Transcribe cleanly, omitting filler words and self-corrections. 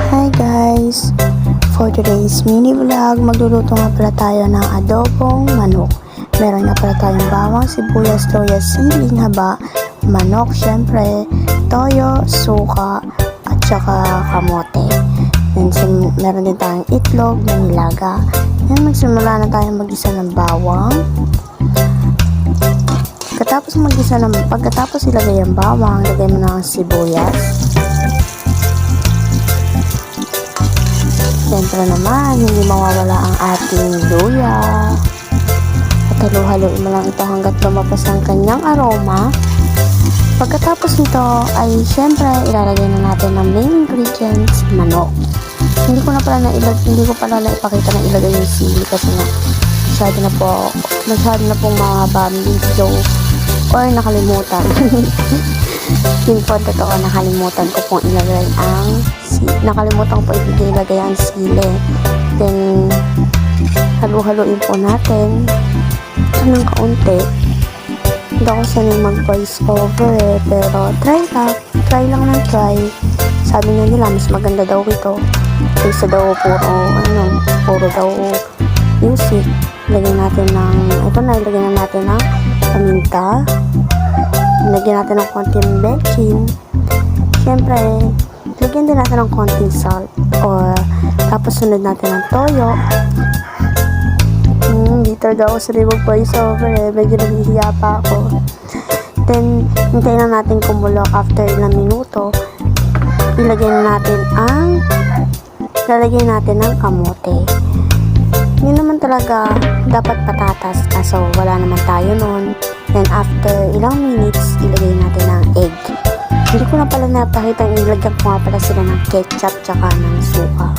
Hi guys! For today's mini vlog, magluluto nga pala tayo ng adobong manok. Meron nga pala tayong bawang, sibuyas, toyo, siling haba, manok, syempre, toyo, suka, at saka kamote. Then, meron din tayong itlog na nilaga. Yan, magsimula na tayong mag-isa ng bawang. Pagkatapos ilagay ang bawang, lagay mo na ang sibuyas. Siyempre naman, hindi mawawala ang ating luya. At halo-haloin mo lang ito hanggat lumabas ang kanyang aroma. Pagkatapos nito ay siyempre ilalagay na natin ang main ingredients, manok. Hindi ko pala ipakita na ilagay yung sili kasi nga masyado na pong mahaba ang video or nakalimutan. Yun po, totoo, nakalimutan ko pong ilagay ang sili. Then, halu-haluin po natin ng kaunti. Hindi ako sanay mag-voice over pero try lang. Sabi nila mas maganda daw ito kaysa daw puro daw music. Ilagyan natin ng paminta. Lagyan natin ng konting bechin. Siyempre, lagyan din natin ng konting salt. Tapos sunod natin ng toyo. Dito daw ako sa mag-voice over medyo naghihiya pa ako. Then, hintayin na natin kumulo after ilang minuto. Lalagyan natin ng kamote. Yun naman talaga, dapat patatas. Kaso, wala naman tayo nun. Then, after ilang minutes, ilagay natin ang egg. Hindi ko na pala napakita, ilagyan ko nga pala sila ng ketchup tsaka ng suka.